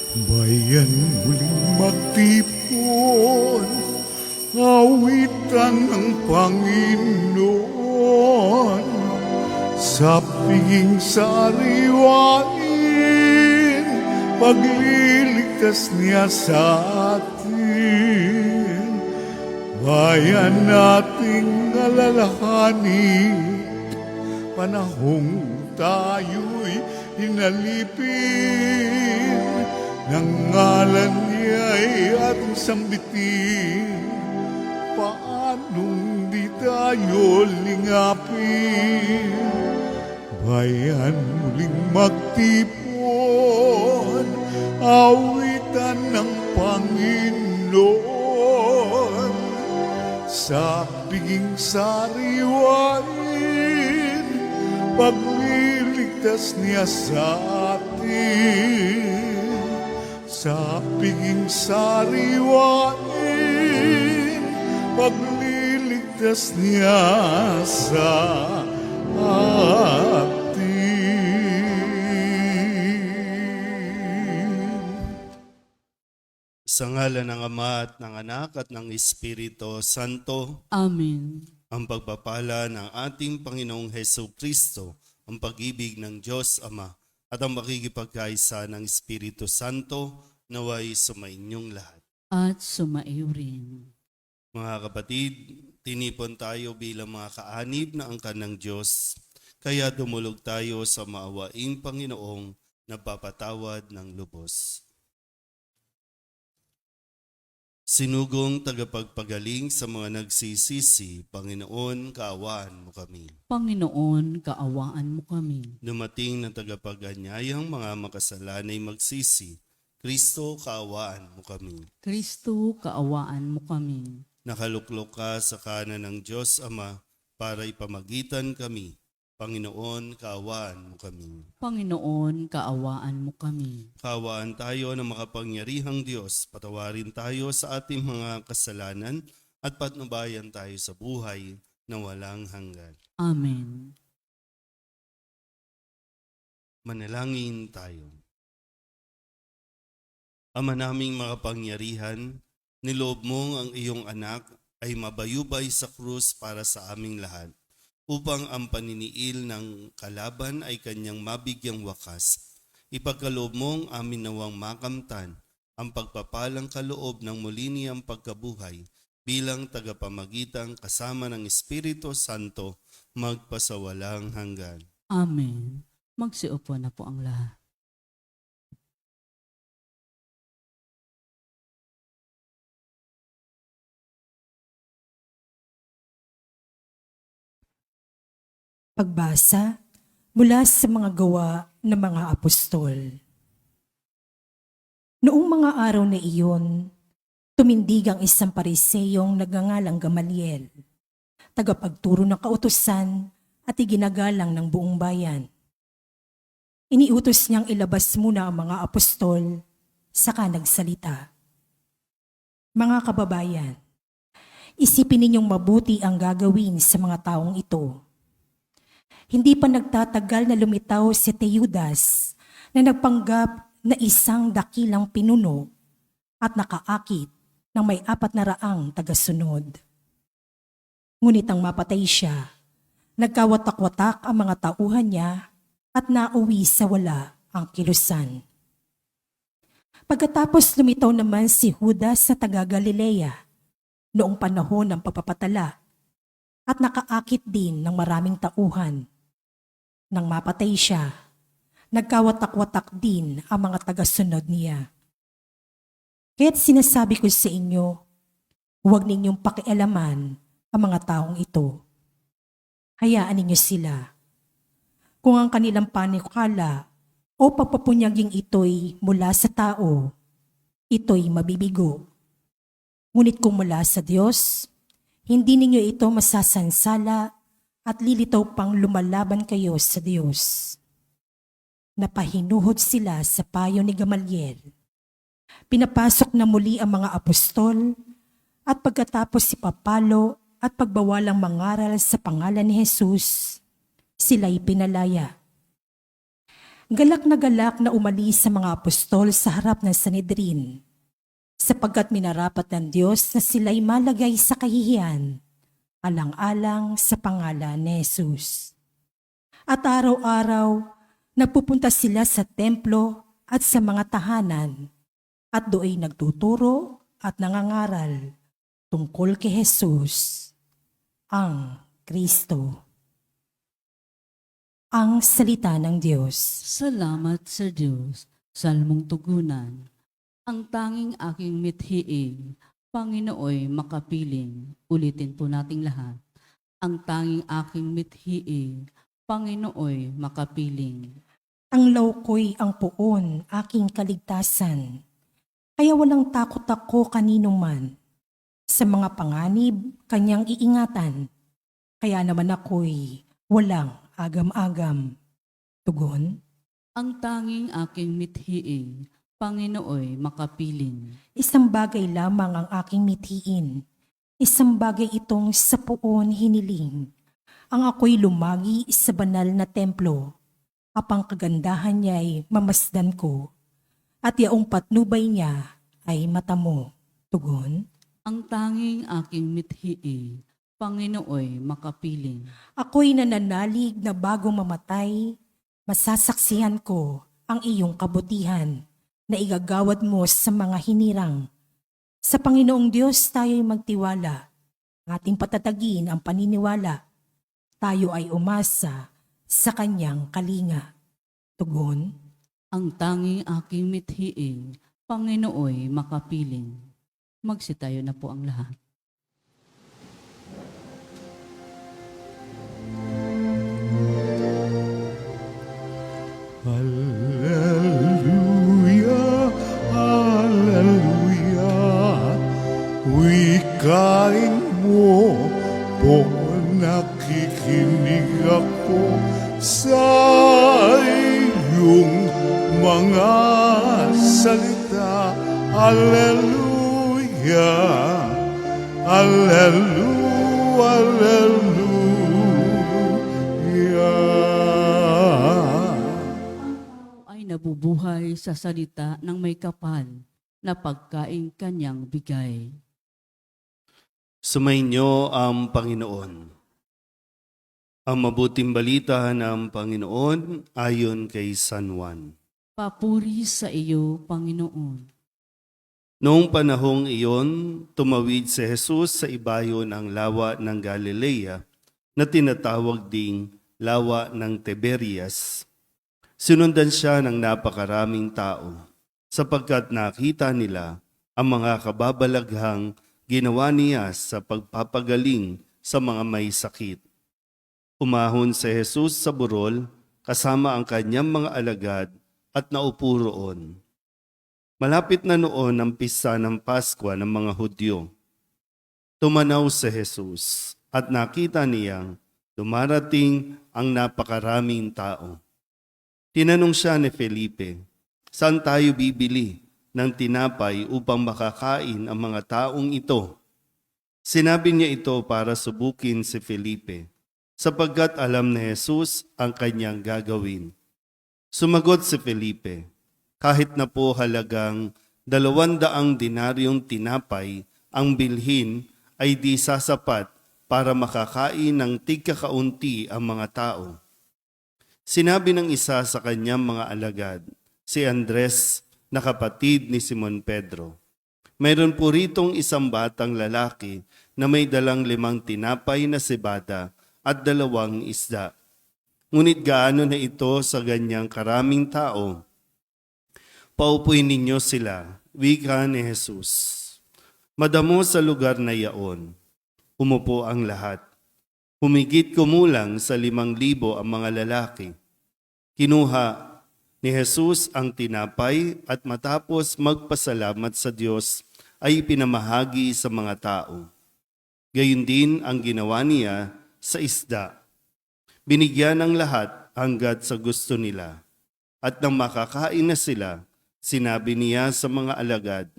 Bayan muling magtipon, awitan ng Panginoon, sa piging sariwain, pagliligtas niya sa atin. Bayan nating alalahanin, panahong tayo'y hinalipin, ng ngalan niya'y ating sambitin. Paanong di tayo lingapin? Bayan muling magtipon, awitan ng Panginoon, sa piging sariwain, pagliligtas niya sa atin. Sa piging sariwain, pagliligtas niya sa atin. Sa ngalan ng Ama at ng Anak at ng Espiritu Santo, Amen. ang pagpapala ng ating Panginoong Hesus Kristo, ang pag-ibig ng Diyos Ama, at ang makikipagkaisa ng Espiritu Santo, naway sumainyong lahat. At sumaiw rin. Mga kapatid, tinipon tayo bilang mga kaanib na angkan ng Diyos, kaya dumulog tayo sa maawaing Panginoong nagpapatawad ng lubos. Sinugong tagapagpagaling sa mga nagsisisi, Panginoon, kaawaan mo kami. Panginoon, kaawaan mo kami. Dumating na tagapag-anyayang mga makasalanay magsisi, Kristo, kaawaan mo kami. Kristo, kaawaan mo kami. Nakaluklok ka sa kanan ng Diyos Ama para ipamagitan kami. Panginoon, kaawaan mo kami. Panginoon, kaawaan mo kami. Kaawaan tayo ng makapangyarihang Diyos, patawarin tayo sa ating mga kasalanan at patnubayan tayo sa buhay na walang hanggan. Amen. Manalangin tayo. Ama naming makapangyarihan, niloob mo ang iyong anak ay mabayubay sa krus para sa aming lahat, upang ang paniniil ng kalaban ay kanyang mabigyang wakas. Ipagkaloob mong amin nawang makamtan ang pagpapalang kaloob ng muli niyang pagkabuhay bilang tagapamagitan kasama ng Espiritu Santo magpasawalang hanggan. Amen. Magsiupo na po ang lahat. Pagbasa mula sa mga gawa ng mga apostol. Noong mga araw na iyon, tumindig ang isang pariseyong nagngangalang Gamaliel, tagapagturo ng kautusan at iginagalang ng buong bayan. Iniutos niyang ilabas muna ang mga apostol, saka nagsalita. Mga kababayan, isipin ninyong mabuti ang gagawin sa mga taong ito. Hindi pa nagtatagal na lumitaw si Teudas na nagpanggap na isang dakilang pinuno at nakaakit ng may 400 tagasunod. Ngunit ang mapatay siya, nagkawatak-watak ang mga tauhan niya at nauwi sa wala ang kilusan. Pagkatapos lumitaw naman si Judas sa taga-Galilea noong panahon ng pagpapatala at nakaakit din ng maraming tauhan. Nang mapatay siya, nagkawatak-watak din ang mga tagasunod niya. Kaya't sinasabi ko sa inyo, huwag ninyong pakialaman ang mga taong ito. Hayaan ninyo sila. Kung ang kanilang panikala o pagpapunyaging ito'y mula sa tao, ito'y mabibigo. Ngunit kung mula sa Diyos, hindi ninyo ito masasansala at lilitaw pang lumalaban kayo sa Diyos. Napahinuhod sila sa payo ni Gamaliel. Pinapasok na muli ang mga apostol at pagkatapos si Papalo at pagbawalang mangaral sa pangalan ni Jesus, sila'y pinalaya. galak na umalis sa mga apostol sa harap ng Sanhedrin, sapagkat minarapat ng Diyos na sila'y malagay sa kahihiyan, alang-alang sa pangalan ni Jesus. At araw-araw, nagpupunta sila sa templo at sa mga tahanan, at do'y nagtuturo at nangangaral tungkol kay Jesus, ang Kristo. Ang salita ng Diyos. Salamat sa Diyos, salmong tugunan. Ang tanging aking mithiing, Panginooy makapiling. Ulitin po nating lahat. Ang tanging aking mithiing, Panginooy makapiling. Ang lawko'y ang puon, aking kaligtasan. Kaya walang takot ako kanino man. Sa mga panganib, kanyang iingatan. Kaya naman ako'y walang agam-agam. Tugon, Ang tanging aking mithiing, Panginooy makapiling. isang bagay lamang ang aking mithiin. Isang bagay itong sa puon hiniling. Ang ako'y lumagi sa banal na templo. Apang kagandahan niya'y mamasdan ko. At yaong patnubay niya ay matamo. Tugon, Ang tanging aking mithiing, Panginooy makapiling. ako'y nananalig na bago mamatay, masasaksihan ko ang iyong kabutihan na igagawad mo sa mga hinirang. Sa Panginoong Diyos tayo'y magtiwala, ating patatagin ang paniniwala. Tayo ay umasa sa kanyang kalinga. Tugon, Ang tanging aking mithiing, Panginooy makapiling. Magsitayo na po ang lahat. Hallelujah, hallelujah. Wikain mo po, nakikinig ako sa iyong mga salita. Hallelujah, hallelujah, hallelujah. Ay nabubuhay sa salita ng may kapal na pagkain kanyang bigay. Sumainyo ang Panginoon. Ang mabuting balita ng Panginoon ayon kay San Juan. Papuri sa iyo, Panginoon. Noong panahong iyon, tumawid si Jesus sa ibayo ng lawa ng Galilea na tinatawag ding lawa ng Tiberias. Sinundan siya ng napakaraming tao sapagkat nakita nila ang mga kababalaghang ginawa niya sa pagpapagaling sa mga may sakit. Umahon si Jesus sa burol kasama ang kanyang mga alagad at naupo roon. Malapit na noon ang pista ng Paskwa ng mga Hudyo. Tumanaw si Jesus at nakita niyang dumarating ang napakaraming tao. Tinanong siya ni Felipe, "Saan tayo bibili ng tinapay upang makakain ang mga taong ito?" Sinabi niya ito para subukin si Felipe, sapagkat alam ni Jesus ang kanyang gagawin. Sumagot si Felipe, "Kahit na po halagang 200 dinaryong tinapay ang bilhin ay di sasapat para makakain ng tigkakaunti ang mga tao." Sinabi ng isa sa kanyang mga alagad, si Andres na kapatid ni Simon Pedro, "Mayroon po ritong isang batang lalaki na may dalang 5 tinapay na cebada at 2 isda. Ngunit gaano na ito sa ganyang karaming tao? Paupuin ninyo sila," wika ni Jesus. Madamo sa lugar na yaon. Umupo ang lahat. Humigit kumulang sa 5,000 ang mga lalaki. Kinuha ni Jesus ang tinapay at matapos magpasalamat sa Diyos ay pinamahagi sa mga tao. Gayon din ang ginawa niya sa isda. Binigyan ng lahat hanggat sa gusto nila. At nang makakain na sila, sinabi niya sa mga alagad,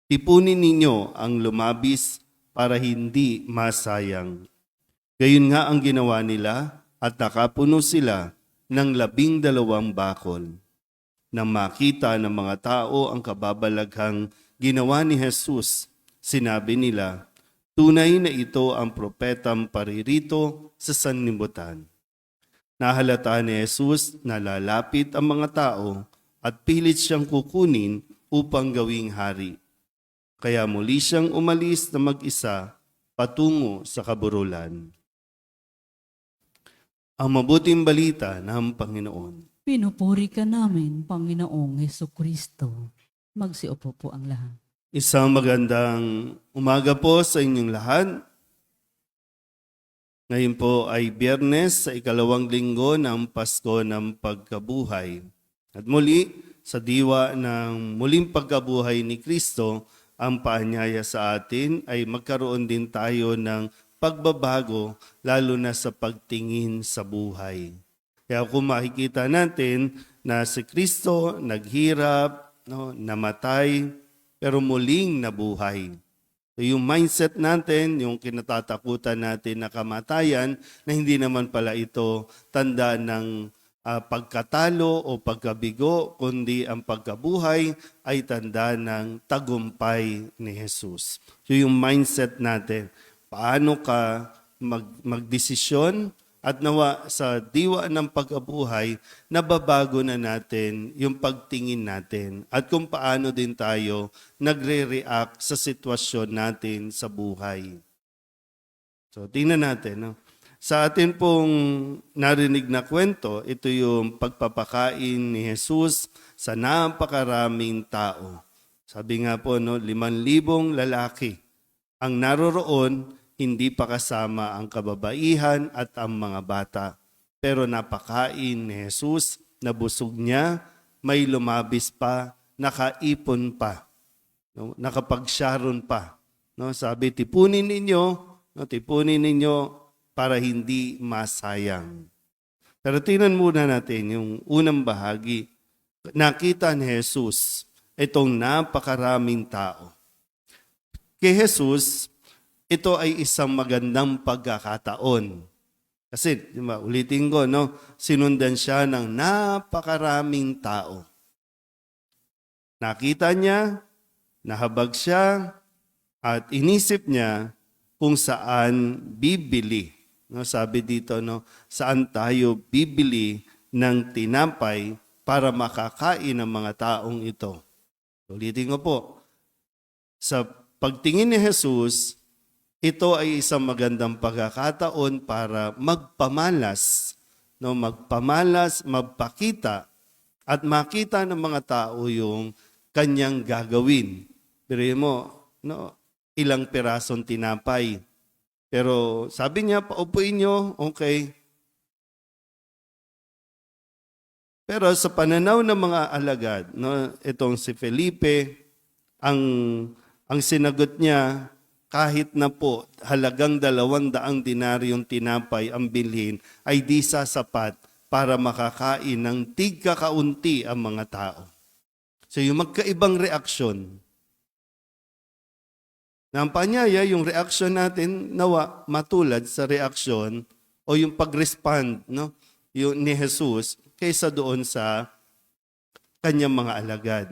"Tipunin ninyo ang lumabis para hindi masayang." Gayon nga ang ginawa nila at nakapuno sila ng 12 bakol. Nang makita ng mga tao ang kababalaghang ginawa ni Jesus, sinabi nila, tunay na ito ang propetang paririto sa sanlibutan. Nahalata ni Jesus na lalapit ang mga tao at pilit siyang kukunin upang gawing hari. Kaya muli siyang umalis na mag-isa patungo sa kaburulan. Ang mabuting balita ng Panginoon. Pinupuri ka namin, Panginoong Hesukristo. Magsiupo po ang lahat. Isang magandang umaga po sa inyong lahat. Ngayon po ay Biyernes sa 2nd linggo ng Pasko ng Pagkabuhay. At muli, sa diwa ng muling pagkabuhay ni Kristo, ang paanyaya sa atin ay magkaroon din tayo ng pagbabago, lalo na sa pagtingin sa buhay. Kaya kung makikita natin na si Kristo naghirap, namatay, pero muling nabuhay. So yung mindset natin, yung kinatatakutan natin na kamatayan, na hindi naman pala ito tanda ng pagkatalo o pagkabigo, kundi ang pagkabuhay ay tanda ng tagumpay ni Jesus. So yung mindset natin, paano ka magdesisyon at nawa sa diwa ng pagkabuhay, nababago na natin yung pagtingin natin at kung paano din tayo nagre-react sa sitwasyon natin sa buhay. So tingnan natin. No? Sa atin pong narinig na kwento, ito yung pagpapakain ni Jesus sa napakaraming tao. Sabi nga po, 5,000 lalaki ang naroroon, hindi pa kasama ang kababaihan at ang mga bata. Pero napakain ni Jesus, nabusog niya, may lumabis pa, nakaipon pa, nakapag-sharon pa. Sabi, tipunin ninyo para hindi masayang. Pero tingnan muna natin yung unang bahagi. Nakita ni Jesus itong napakaraming tao. Kay Jesus, ito ay isang magandang pagkakataon. Kasi, ulitin ko, sinundan siya ng napakaraming tao. Nakita niya, nahabag siya, at inisip niya kung saan bibili. Sabi dito, saan tayo bibili ng tinapay para makakain ng mga taong ito. Ulitin ko po, sa pagtingin ni Jesus, ito ay isang magandang pagkakataon para magpamalas, magpakita at makita ng mga tao yung kanyang gagawin. Pero mo, ilang pirasong tinapay. Pero sabi niya, paupuin niyo, okay. Pero sa pananaw ng mga alagad, itong si Felipe, ang sinagot niya, kahit na po halagang 200 dinaryong tinapay ang bilhin, ay di sasapat para makakain ng tigkakaunti ang mga tao. So yung magkaibang reaksyon. Na ang panyaya, yung reaksyon natin nawa matulad sa reaksyon o yung pag-respond yung ni Jesus kaysa doon sa kanyang mga alagad.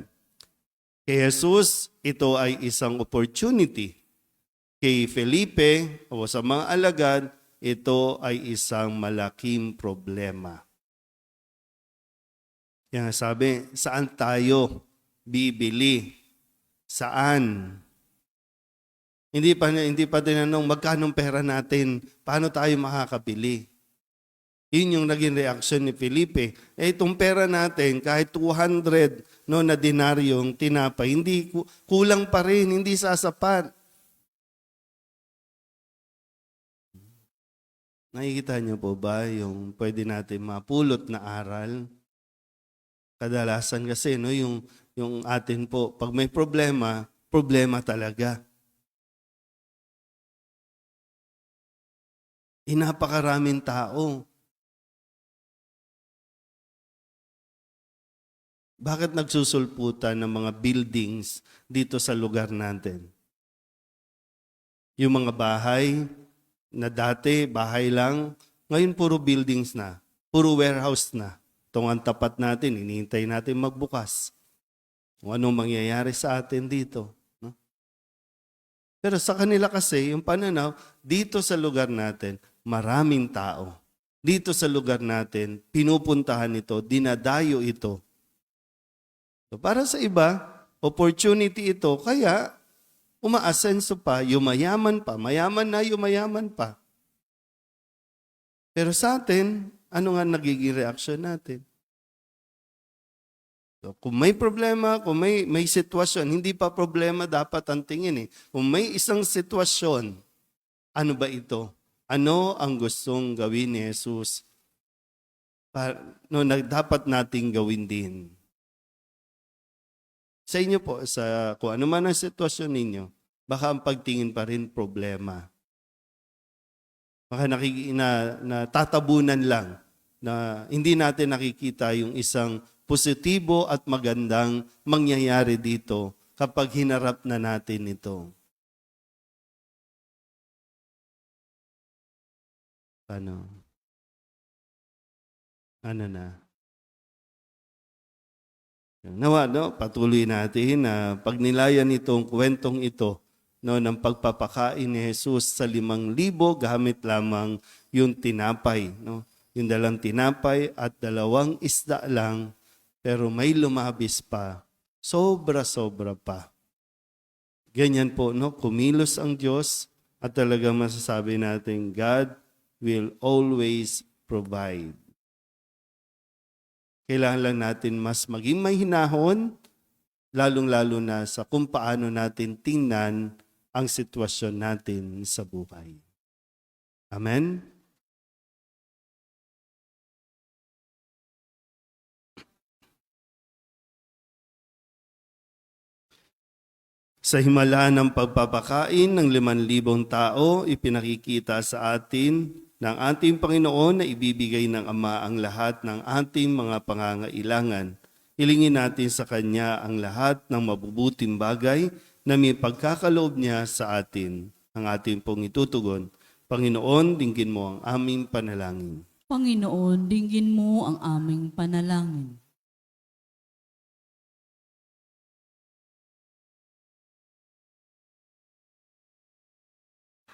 Kay Jesus, ito ay isang opportunity. Kay Felipe o sa mga alagad, ito ay isang malaking problema. Yan sabi, saan tayo bibili? Saan? Hindi pa tinanong magkanong pera natin, paano tayo makakabili? Yun yung naging reaksyon ni Felipe. Itong pera natin, kahit 200 na dinaryong tinapay, hindi kulang pa rin, hindi sasapat. Nakikita niyo po ba yung pwede natin mapulot na aral? Kadalasan kasi yung atin po, pag may problema, problema talaga. Napakaraming tao. Bakit nagsusulputan ng mga buildings dito sa lugar natin? Yung mga bahay na dati, bahay lang, ngayon puro buildings na. puro warehouse na. Itong ang tapat natin, hinihintay natin magbukas. Kung anong mangyayari sa atin dito. No? Pero sa kanila kasi, yung pananaw, dito sa lugar natin, maraming tao. Dito sa lugar natin, pinupuntahan ito, dinadayo ito. So para sa iba, opportunity ito, kaya umaasenso pa, yumayaman pa, yumayaman pa. Pero sa atin, ano nga nagiging reaksyon natin? So, kung may problema, kung may sitwasyon, hindi pa problema dapat ang tingin eh. Kung may isang sitwasyon, ano ba ito? Ano ang gustong gawin ni Jesus? Dapat nating gawin din. Sa inyo po, kung ano man ang sitwasyon ninyo, baka ang pagtingin pa rin problema. Baka natatabunan lang na hindi natin nakikita yung isang positibo at magandang mangyayari dito kapag hinarap na natin ito. Ano na? Nawa, patuloy natin na pagnilayan itong kwentong ito ng pagpapakain ni Jesus sa 5,000 gamit lamang yung tinapay. Yung 2 tinapay at 2 isda lang, pero may lumabis pa. Sobra-sobra pa. Ganyan po, kumilos ang Diyos at talagang masasabi natin, God will always provide. Kailangan lang natin mas maging may hinahon, lalong-lalo na sa kung paano natin tingnan ang sitwasyon natin sa buhay. Amen? Sa himala ng pagpapakain ng 5,000 tao, ipinakikita sa atin ng ating Panginoon na ibibigay ng Ama ang lahat ng ating mga pangangailangan. Hilingin natin sa Kanya ang lahat ng mabubuting bagay na may pagkakaloob niya sa atin. Ang ating pong itutugon. Panginoon, dinggin mo ang aming panalangin. Panginoon, dinggin mo ang aming panalangin.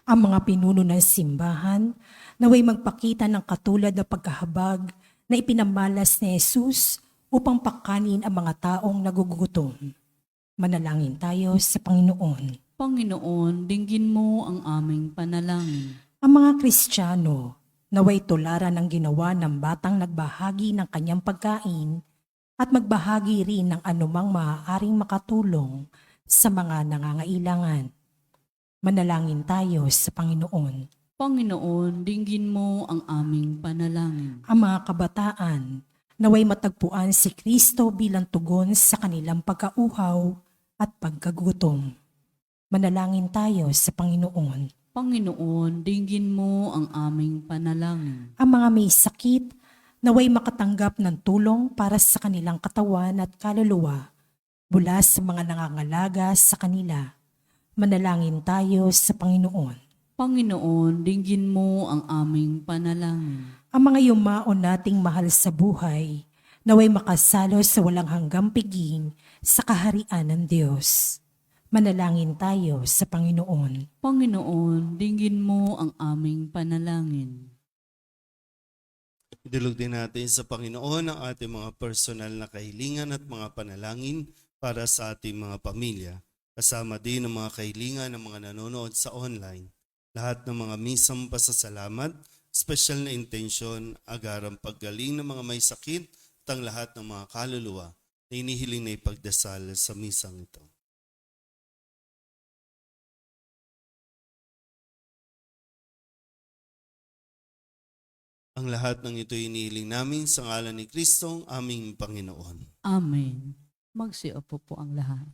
Ang mga pinuno ng simbahan naway magpakita ng katulad na pagkahabag na ipinamalas ni Jesus upang pakanin ang mga taong nagugutom. Manalangin tayo sa Panginoon. Panginoon, dinggin mo ang aming panalangin. Ang mga Kristiyano naway tularan ang ginawa ng batang nagbahagi ng kanyang pagkain at magbahagi rin ng anumang maaaring makatulong sa mga nangangailangan. Manalangin tayo sa Panginoon. Panginoon, dinggin mo ang aming panalangin. Ang mga kabataan naway matagpuan si Kristo bilang tugon sa kanilang pagkauhaw at pagkagutom. Manalangin tayo sa Panginoon. Panginoon, dinggin mo ang aming panalangin. Ang mga may sakit naway makatanggap ng tulong para sa kanilang katawan at kaluluwa mula sa mga nangangalaga sa kanila. Manalangin tayo sa Panginoon. Panginoon, dinggin mo ang aming panalangin. Ang mga yumaon nating mahal sa buhay, naway makasalo sa walang hanggang piging sa kaharian ng Diyos. Manalangin tayo sa Panginoon. Panginoon, dinggin mo ang aming panalangin. Idulog din natin sa Panginoon ang ating mga personal na kahilingan at mga panalangin para sa ating mga pamilya. Kasama din ang mga kahilingan ng mga nanonood sa online. Lahat ng mga misang pasasalamat, special na intensyon, agarang paggaling ng mga may sakit at ang lahat ng mga kaluluwa na inihiling na ipagdasal sa misang ito. Ang lahat ng ito inihiling namin sa ngalan ni Kristong aming Panginoon. Amen. Magsiupo po ang lahat.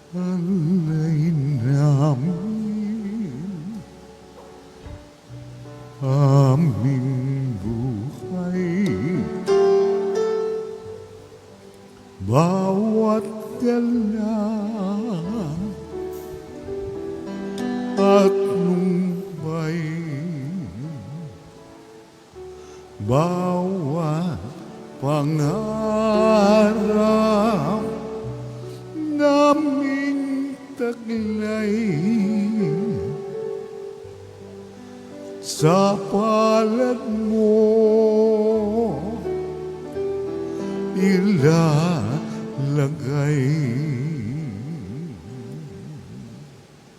Alay namin aming buhay bawat galang at numbay, bawat pangarap naming taglay sa palad mo ilalagay.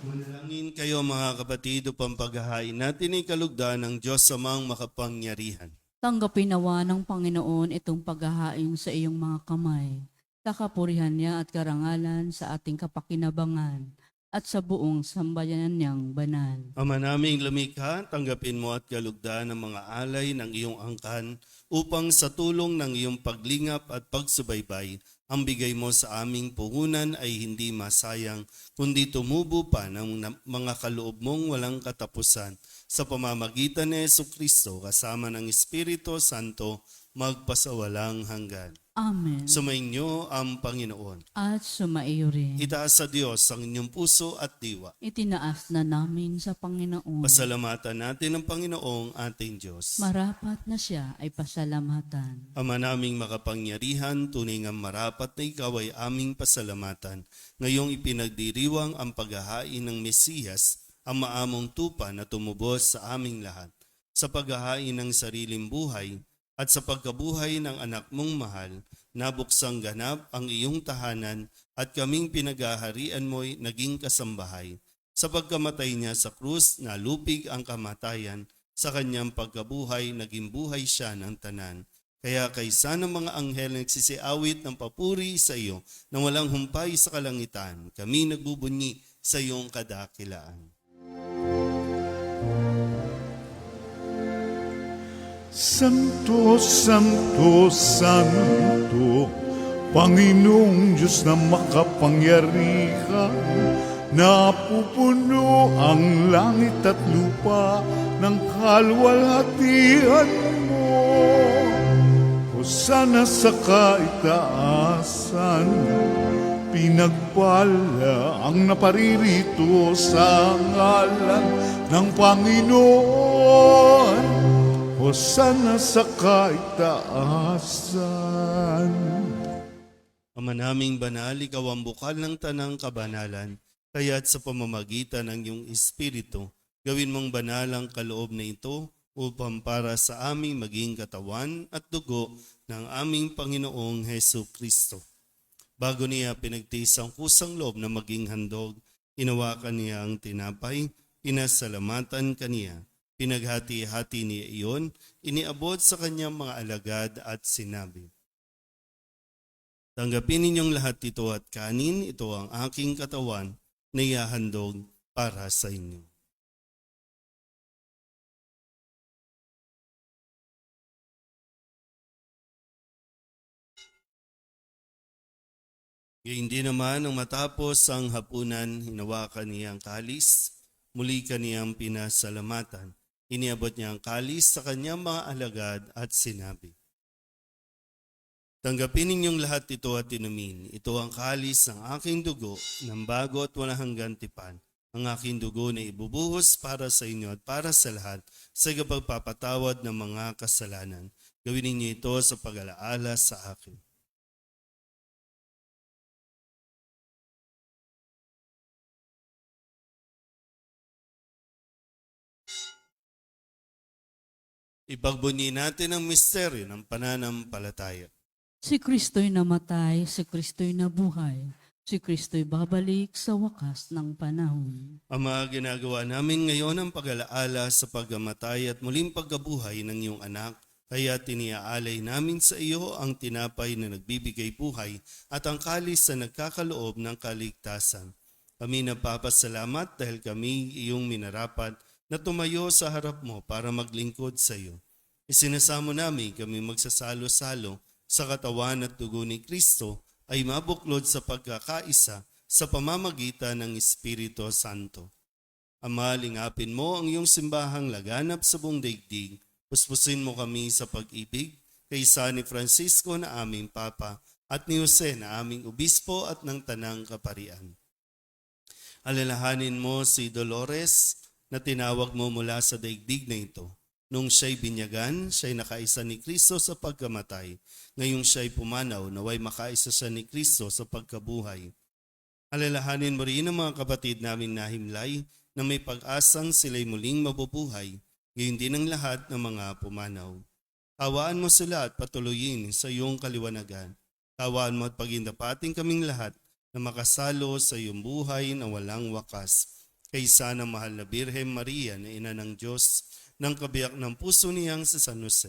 Manalangin kayo mga kapatid upang paghahain natin ay kalugdan ng Diyos amang makapangyarihan. Tanggapin nawa ng Panginoon itong paghahain sa iyong mga kamay, sa kapurihan niya at karangalan sa ating kapakinabangan, at sa buong sambayanan niyang banal. Ama naming lumikha, tanggapin mo at kalugdan ng mga alay ng iyong angkan upang sa tulong ng iyong paglingap at pagsubaybay, ang bigay mo sa aming puhunan ay hindi masayang, kundi tumubo pa ng mga kaloob mong walang katapusan sa pamamagitan ni Jesucristo kasama ng Espiritu Santo magpasawalang hanggan. Amen. Sumainyo ang Panginoon. At sumaiyo rin. Itaas sa Diyos ang inyong puso at diwa. Itinaas na namin sa Panginoon. Pasalamatan natin ang Panginoong ating Diyos. Marapat na siya ay pasalamatan. Ama naming makapangyarihan, tunay nga marapat na ikaw ay aming pasalamatan. Ngayong ipinagdiriwang ang paghahain ng Mesiyas, ang maamong tupa na tumubos sa aming lahat. Sa paghahain ng sariling buhay at sa pagkabuhay ng anak mong mahal, nabuksang ganap ang iyong tahanan at kaming pinaghaharian mo'y naging kasambahay. Sa pagkamatay niya sa krus, nalupig ang kamatayan. Sa kanyang pagkabuhay, naging buhay siya ng tanan. Kaya kaysa ng mga anghel nagsisiawit ng papuri sa iyo na walang humpay sa kalangitan, kami nagbubunyi sa iyong kadakilaan. Santo, Santo, Santo, Panginoong Diyos na makapangyarihan, napupuno ang langit at lupa ng kalwalhatian mo. Hosana sa kaitaasan, pinagpala ang naparirito sa ngalan ng Panginoon. Hosana sa kaitaasan. Ama naming banal, ikaw ang bukal ng tanang kabanalan, kaya't sa pamamagitan ng iyong Espiritu, gawin mong banal ang kaloob na ito upang para sa aming maging katawan at dugo ng aming Panginoong Hesu Kristo. Bago niya pinagtiis ang kusang loob na maging handog, inawakan niya ang tinapay, pinasalamatan kaniya. Pinaghati-hati niya iyon, iniabot sa kanyang mga alagad at sinabi, tanggapin ninyong lahat ito at kanin, ito ang aking katawan na ihahandog para sa inyo. Hindi naman nang matapos ang hapunan, hinawakan niya ang kalis, muli kaniyang pinasalamatan. Iniabot niya ang kalis sa kanyang mga alagad at sinabi, tanggapin ninyong lahat ito at inumin. Ito ang kalis ng aking dugo ng bago at walang hanggang tipan. Ang aking dugo na ibubuhos para sa inyo at para sa lahat sa pagpapatawad ng mga kasalanan. Gawin ninyo ito sa pag-alaala sa akin. Ipagbunyi natin ang misteryo ng pananampalataya. Si Kristo'y namatay, si Kristo'y nabuhay, si Kristo'y babalik sa wakas ng panahon. Ama, ginagawa namin ngayon ang pag-alaala sa pagkamatay at muling pagkabuhay ng iyong anak, kaya tiniaalay namin sa iyo ang tinapay na nagbibigay buhay at ang kalis na nagkakaloob ng kaligtasan. Kami nagpapasalamat dahil kami iyong minarapat na tumayo sa harap mo para maglingkod sa iyo. Isinasamo namin kami magsasalo-salo sa katawan at dugo ni Kristo ay mabuklod sa pagkakaisa sa pamamagitan ng Espiritu Santo. Ama, lingapin mo ang iyong simbahang laganap sa buong daigdig. Puspusin mo kami sa pag-ibig kaysa ni Francisco na aming Papa at ni Jose na aming obispo at ng tanang kaparian. Alalahanin mo si Dolores na tinawag mo mula sa daigdig na ito. Nung siya'y binyagan, siya'y nakaisa ni Kristo sa pagkamatay. Ngayong siya'y pumanaw, naway makaisa siya ni Kristo sa pagkabuhay. Alalahanin mo rin ang mga kapatid naming nahimlay na may pag-asang sila'y muling mabubuhay, gayon din ang lahat ng mga pumanaw. Tawaan mo sila at patuloyin sa iyong kaliwanagan. Tawaan mo at pagindapating kaming lahat na makasalo sa iyong buhay na walang wakas. Kaysa ng mahal na Birhen Maria na ina ng Diyos, ng kabiyak ng puso niyang si San Jose.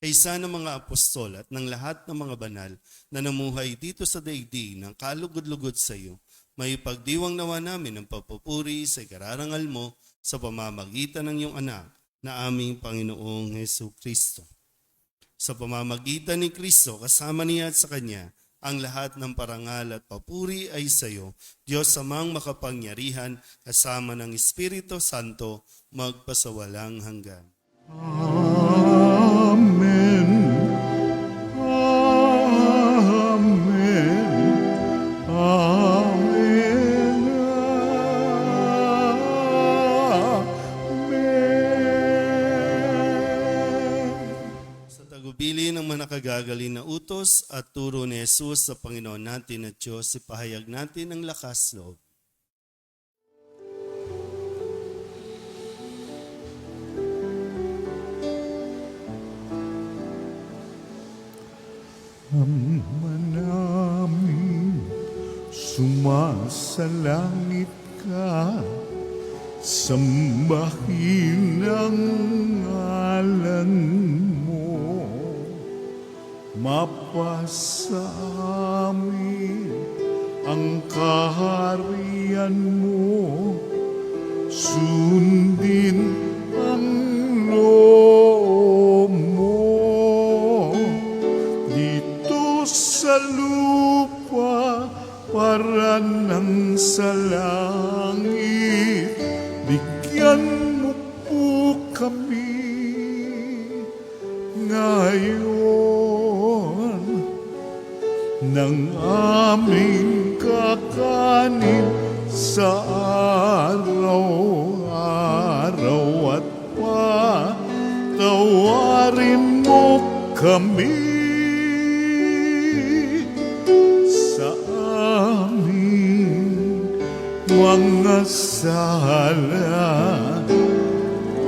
Kaysa ng mga apostol at ng lahat ng mga banal na namuhay dito sa daigdig ng kalugod-lugod sa iyo, may pagdiwang nawa namin ang papupuri sa ikararangal mo sa pamamagitan ng iyong anak na aming Panginoong Hesu Kristo. Sa pamamagitan ni Kristo, kasama niya at sa Kanya, ang lahat ng parangal at papuri ay sa iyo, Diyos Amang makapangyarihan, kasama ng Espiritu Santo, magpasawalang hanggan. Amen. Amen. Amen. Amen. Sa tagubili ng mga nakagagaling na utos at turo ni Jesus sa Panginoon natin at Diyos, ipahayag natin ang lakas loob. Ama namin, sumasalangit ka, sambahin ang ngalan mo, mapasa amin ang kaharian mo, sundin ang loob mo dito sa lupa para nang sa langit. Bigyan mo po kami ngayon ng aming kakanin sa araw-araw at patawarin mo kami sa aming mga sala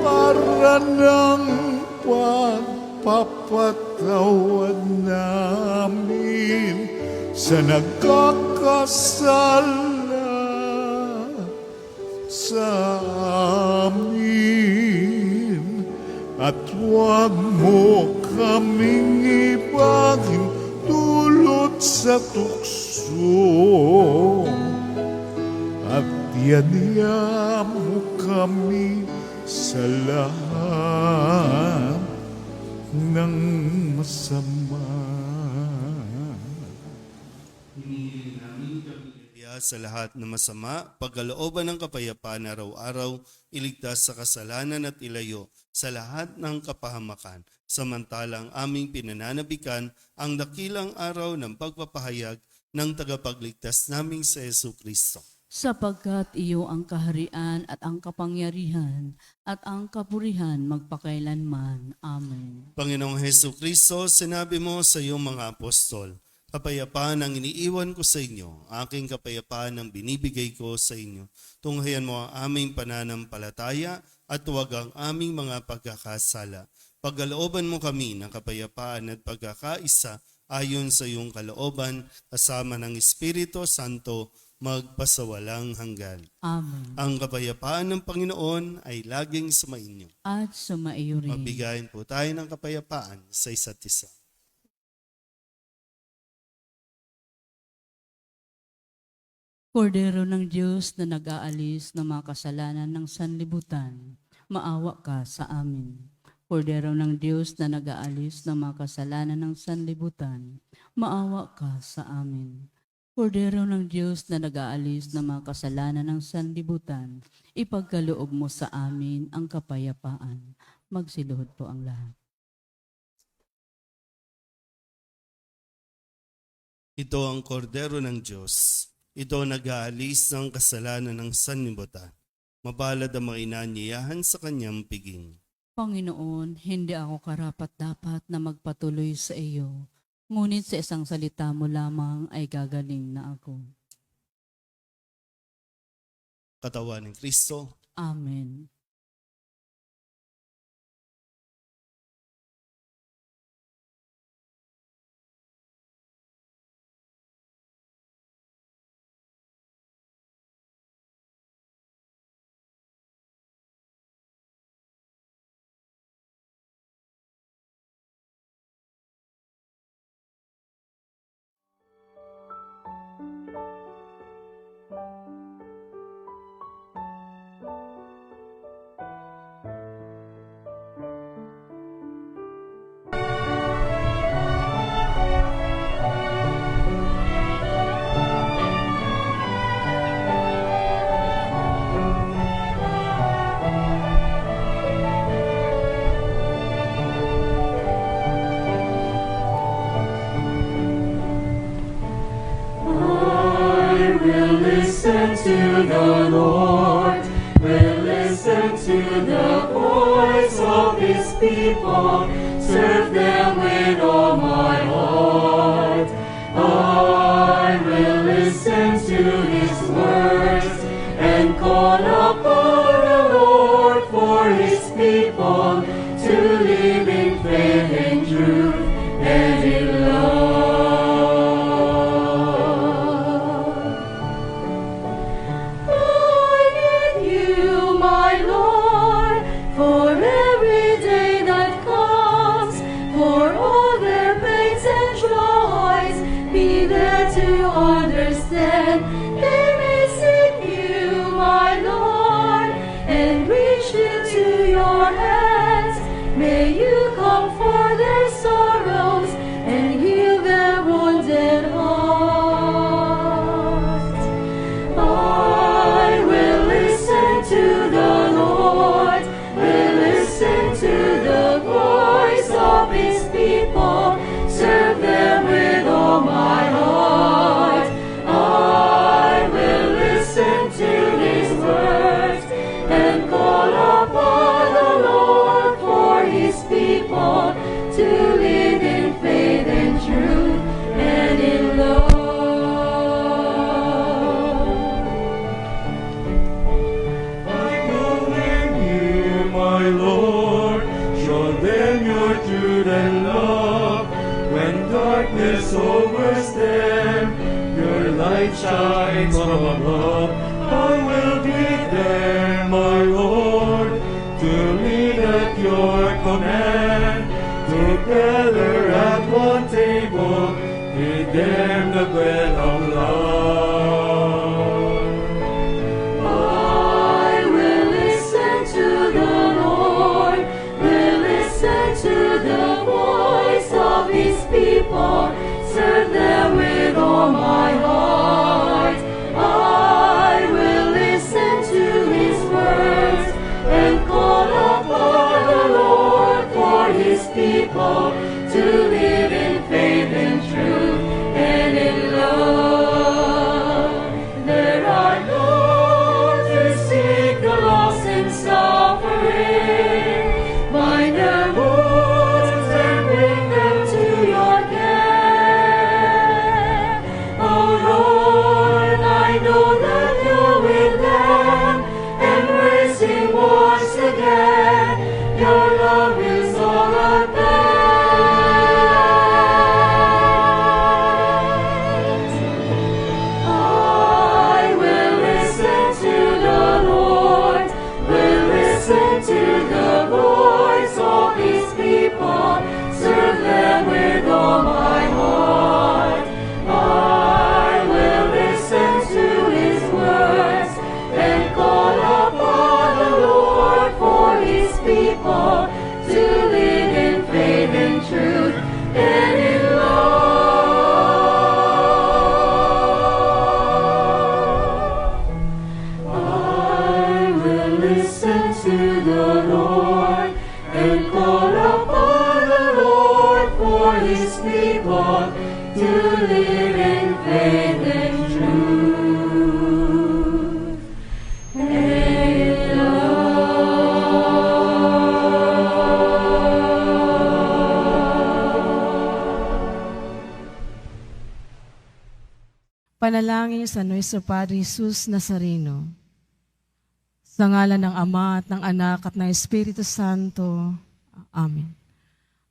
para ng pagpapatawad namin sa nagkakasala sa amin, at huwag mo kaming ibagin dulot sa tukso, at yaniya mo kami sa lahat ng masama. Sa lahat ng masama, pagkalooban ng kapayapaan araw-araw, iligtas sa kasalanan at ilayo sa lahat ng kapahamakan. Samantalang aming pinananabikan ang dakilang araw ng pagpapahayag ng tagapagligtas naming sa Hesu Kristo. Sapagkat iyo ang kaharian at ang kapangyarihan at ang kapurihan magpakailanman. Amen. Panginoong Hesu Kristo, sinabi mo sa iyong mga apostol, kapayapaan ang iniiwan ko sa inyo, aking kapayapaan ang binibigay ko sa inyo. Tunghayan mo ang aming pananampalataya at huwag ang aming mga pagkakasala. Pagkalooban mo kami ng kapayapaan at pagkakaisa ayon sa iyong kalooban, kasama ng Espiritu Santo, magpasawalang hanggan. Amen. Ang kapayapaan ng Panginoon ay laging sumainyo. At sumaiyo rin. Magbigayin po tayo ng kapayapaan sa isa't isa. Kordero ng Diyos na nag-aalis ng mga kasalanan ng sanlibutan, maawa ka sa amin. Kordero ng Diyos na nag-aalis ng mga kasalanan ng sanlibutan, maawa ka sa amin. Kordero ng Diyos na nag-aalis ng mga kasalanan ng sanlibutan, ipagkaloob mo sa amin ang kapayapaan. Magsiluhod po ang lahat. Ito ang kordero ng Diyos. Ito ang nag-aalis ng kasalanan ng sanlibutan. Mapalad ang mga inanyayahan sa kanyang piging. Panginoon, hindi ako karapat-dapat na magpatuloy sa iyo, ngunit sa isang salita mo lamang ay gagaling na ako. Katawan ng Kristo. Amen. Listen to the Lord, will listen to the voice of His people, serve them with all my heart. I will listen to His words and call upon the Lord for His people to live in faith and truth and in love. Understand, they may seek you, my Lord, and reach into your hands. May you comfort their sorrows and heal their wounded hearts. I will listen to the Lord, will listen to the voice of His people, serve them with all my heart. To live in faith and truth and in love. I know in you, my Lord, show them your truth and love. When darkness overs them, your light shines from above. I will be there, my Lord, to lead at your command. Together at one table, feed them the bread of love. I will listen to the Lord, will listen to the voice of His people, serve them with all my heart. I will listen to His words and call upon the Lord for His people to live in faith and truth and in love. There are those who seek the lost and suffering, bind their wounds and bring them to your care. Oh, Panalangin sa Nuestro Padre Jesus Nazareno. Sa ngalan ng Ama at ng Anak at ng Espiritu Santo. Amen.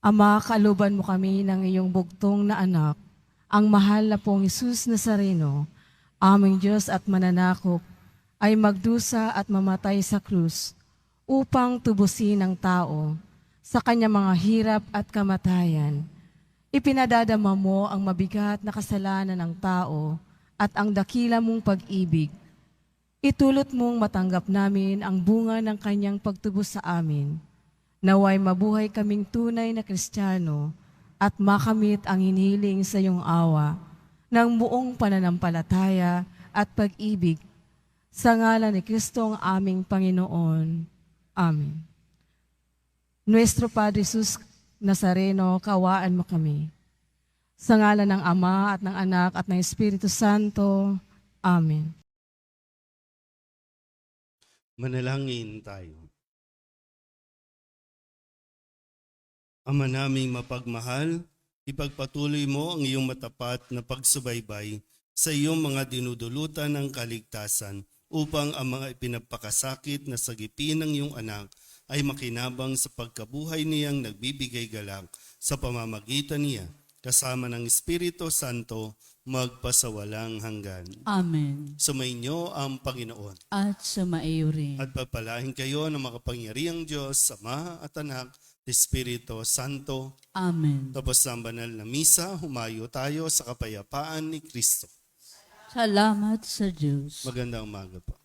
Ama, kaaluban mo kami ng iyong bugtong na anak, ang mahal na pong Jesus Nazareno, aming Diyos at mananakop, ay magdusa at mamatay sa krus upang tubusin ang tao sa kanyang mga hirap at kamatayan. Ipinadadama mo ang mabigat na kasalanan ng tao at ang dakila mong pag-ibig. Itulot mong matanggap namin ang bunga ng kanyang pagtubos sa amin. Naway mabuhay kaming tunay na Kristiyano at makamit ang hinihiling sa iyong awa ng buong pananampalataya at pag-ibig. Sa ngalan ni Kristo ang aming Panginoon. Amen. Nuestro Padre Jesus Nazareno, kaawaan mo kami. Sa ngalan ng Ama at ng Anak at ng Espiritu Santo. Amen. Manalangin tayo. Ama naming mapagmahal, ipagpatuloy mo ang iyong matapat na pagsubaybay sa iyong mga dinudulutan ng kaligtasan upang ang mga ipinagpakasakit na sagipin ng iyong anak ay makinabang sa pagkabuhay niyang nagbibigay galak sa pamamagitan niya, kasama ng Espiritu Santo, magpasawalang hanggan. Amen. Sumainyo ang Panginoon. At sumaiyo rin. At pagpalain kayo ng makapangyarihang Diyos, Ama at Anak, Espiritu Santo. Amen. Tapos ang banal na misa, humayo tayo sa kapayapaan ni Kristo. Salamat sa Diyos. Magandang umaga po.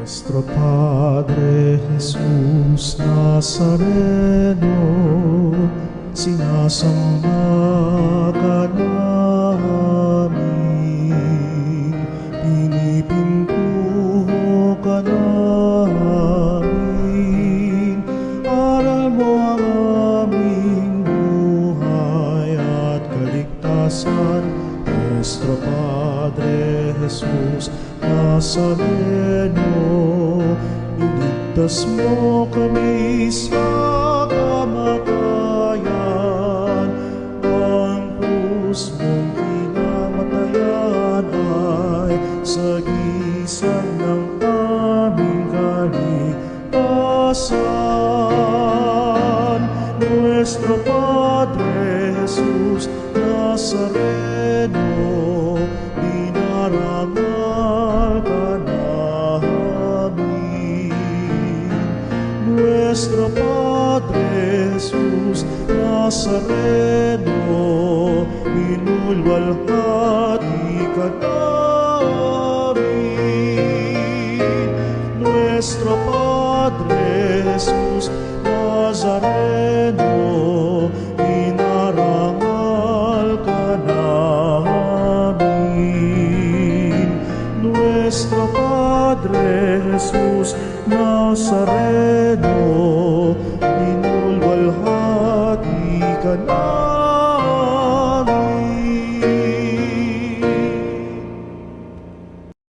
Nuestro Padre Jesús Nazareno, sinasamba ka namin, pinipintuho ka namin, aral mo ang aming buhay at kaligtasan. Nuestro Padre Jesús Nazareno, iligtas mo kami sa kamatayan. Ang krus mong pinamatayan ay sagisag ng aming kaligtasan. Nuestro Padre Jesus Nazareno, dinarangal ka namin. Nuestro Padre Jesus Nazareno, minulwalhati ka namin. Nuestro Padre Jesus Nazareno, dinarangal ka namin. Nuestro Padre Jesus Nazareno,